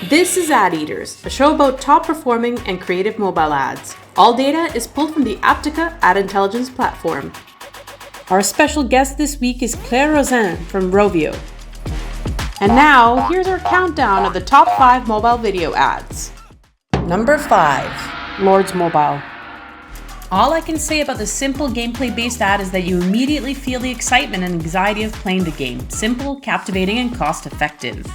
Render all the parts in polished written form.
This is Ad Eaters, a show about top-performing and creative mobile ads. All data is pulled from the Apptica Ad Intelligence platform. Our special guest this week is Claire Rozain from Rovio. And now, here's our countdown of the top 5 mobile video ads. Number 5, Lords Mobile. All I can say about the simple gameplay-based ad is that you immediately feel the excitement and anxiety of playing the game. Simple, captivating, and cost-effective.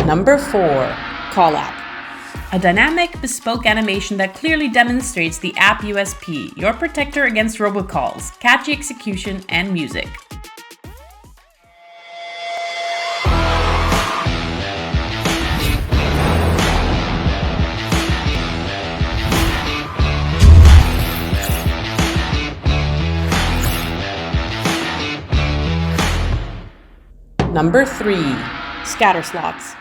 Number 4, CallApp. A dynamic, bespoke animation that clearly demonstrates the app USP, your protector against robocalls, catchy execution, and music. Number 3, Scatter Slots.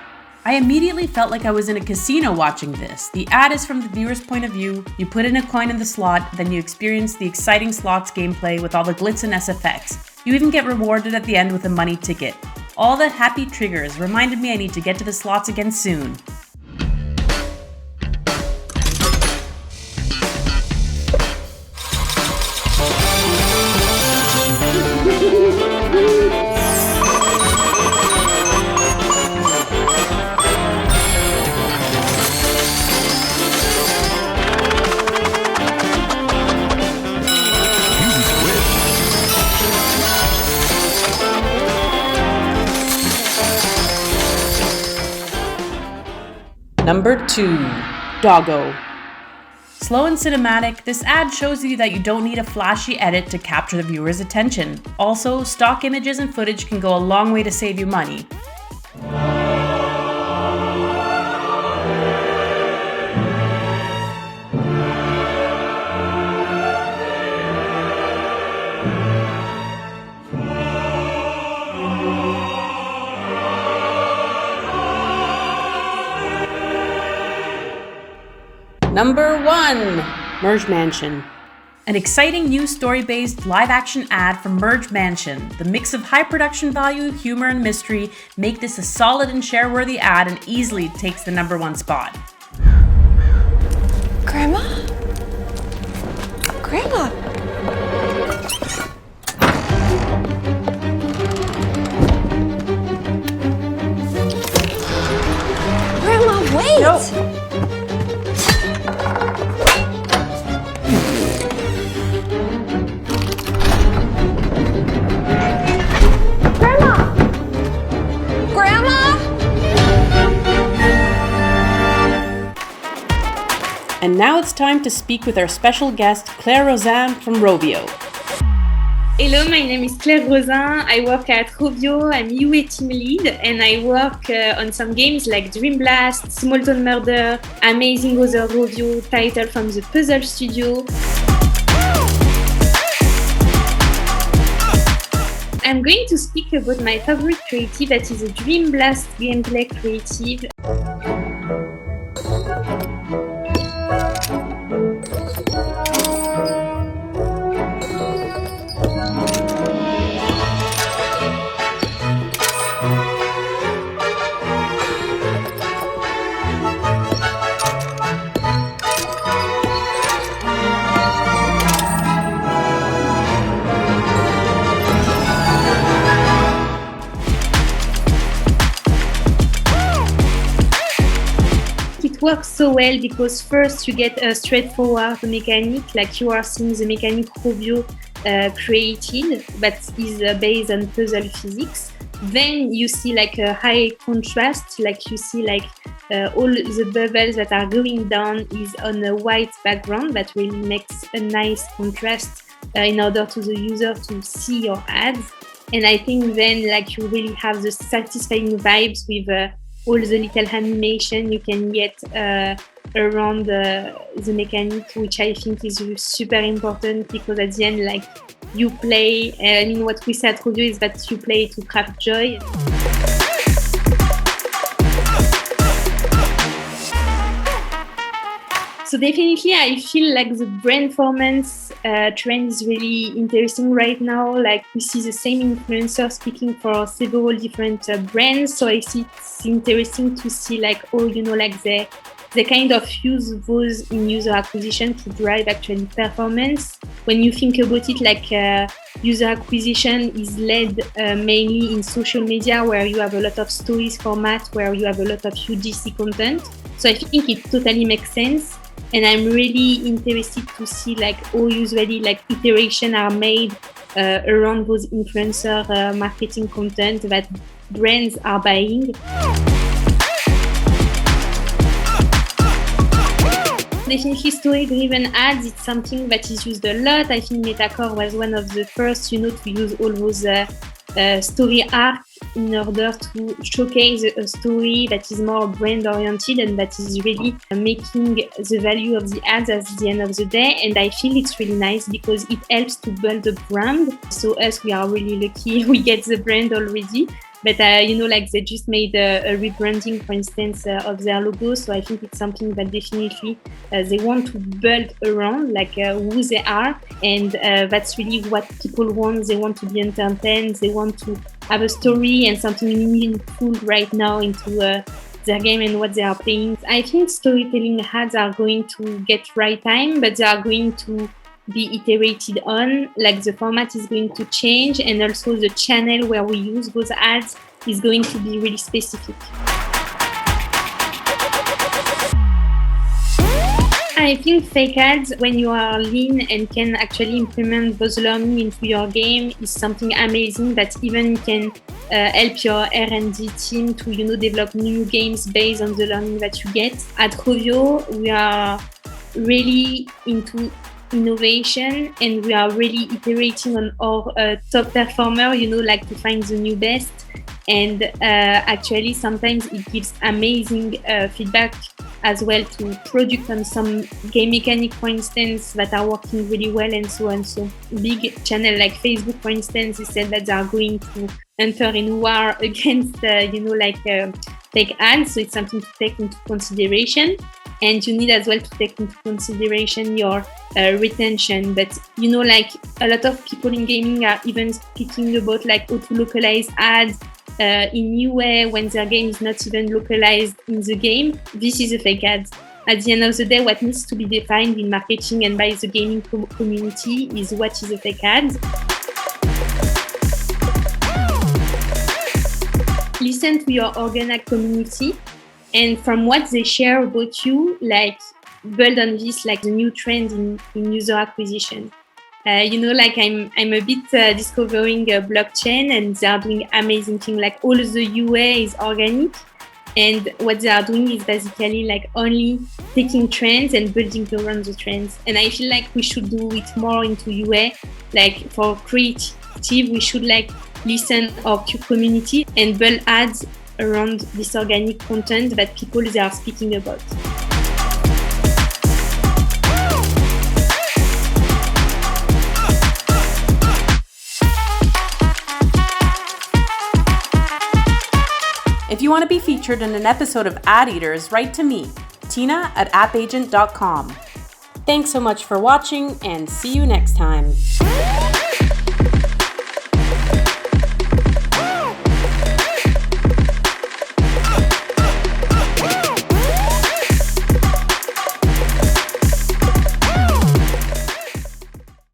I immediately felt like I was in a casino watching this. The ad is from the viewer's point of view. You put in a coin in the slot, then you experience the exciting slots gameplay with all the glitz and SFX. You even get rewarded at the end with a money ticket. All the happy triggers reminded me I need to get to the slots again soon. Number 2, Dogo. Slow and cinematic, this ad shows you that you don't need a flashy edit to capture the viewer's attention. Also, stock images and footage can go a long way to save you money. Number 1, Merge Mansion. An exciting new story-based live-action ad from Merge Mansion. The mix of high production value, humor, and mystery make this a solid and share-worthy ad and easily takes the number 1 spot. Grandma? Grandma? Grandma, wait! No. And now it's time to speak with our special guest, Claire Rozain from Rovio. Hello, my name is Claire Rozain. I work at Rovio. I'm UA team lead, and I work on some games like Dream Blast, Small Town Murder, Amazing Other Rovio title from the Puzzle Studio. I'm going to speak about my favorite creative, that is a Dream Blast gameplay creative. It works so well because first you get a straightforward mechanic, like you are seeing the mechanic Rovio created, but is based on puzzle physics. Then you see like a high contrast, like you see like all the bubbles that are going down is on a white background that will make a nice contrast in order to the user to see your ads. And I think then like you really have the satisfying vibes with all the little animation you can get around the mechanic, which I think is super important, because at the end, like, you play, what we said at Rovio is that you play to craft joy. So definitely, I feel like the brand performance trend is really interesting right now. Like, we see the same influencers speaking for several different brands. So I see it's interesting to see like, like they kind of use those in user acquisition to drive actually performance. When you think about it, like user acquisition is led mainly in social media, where you have a lot of stories format, where you have a lot of UGC content. So I think it totally makes sense. And I'm really interested to see like how usually like iteration are made around those influencer marketing content that brands are buying. Definitely story-driven ads, it's something that is used a lot. I think Metacore was one of the first, to use all those story arc in order to showcase a story that is more brand-oriented and that is really making the value of the ads at the end of the day. And I feel it's really nice because it helps to build the brand. So us, we are really lucky we get the brand already. But, like they just made a rebranding, for instance, of their logo. So I think it's something that definitely they want to build around, like who they are. And that's really what people want. They want to be entertained. They want to have a story and something meaningful right now into their game and what they are playing. I think storytelling ads are going to get right time, but they are going to be iterated on. Like, the format is going to change, and also the channel where we use those ads is going to be really specific. I think fake ads, when you are lean and can actually implement those learning into your game, is something amazing that even can help your R&D team to develop new games based on the learning that you get. At Rovio, we are really into innovation, and we are really iterating on our top performer, like to find the new best. And actually sometimes it gives amazing feedback as well to product on some game mechanic, for instance, that are working really well, and so on. So big channel like Facebook, for instance, they said that they are going to enter in war against fake ads. So it's something to take into consideration. And you need as well to take into consideration your retention. But like a lot of people in gaming are even speaking about like how to localize ads in UA when their game is not even localized in the game. This is a fake ad. At the end of the day, what needs to be defined in marketing and by the gaming community is what is a fake ad. Listen to your organic community, and from what they share about you, like build on this, like the new trend in user acquisition. Like I'm a bit discovering blockchain, and they are doing amazing things. Like all the UA is organic, and what they are doing is basically like only taking trends and building around the trends. And I feel like we should do it more into UA. Like for creative, we should like listen our community and build ads around this organic content that people they are speaking about. If you want to be featured in an episode of Ad Eaters, write to me, Tina at appagent.com. Thanks so much for watching, and see you next time.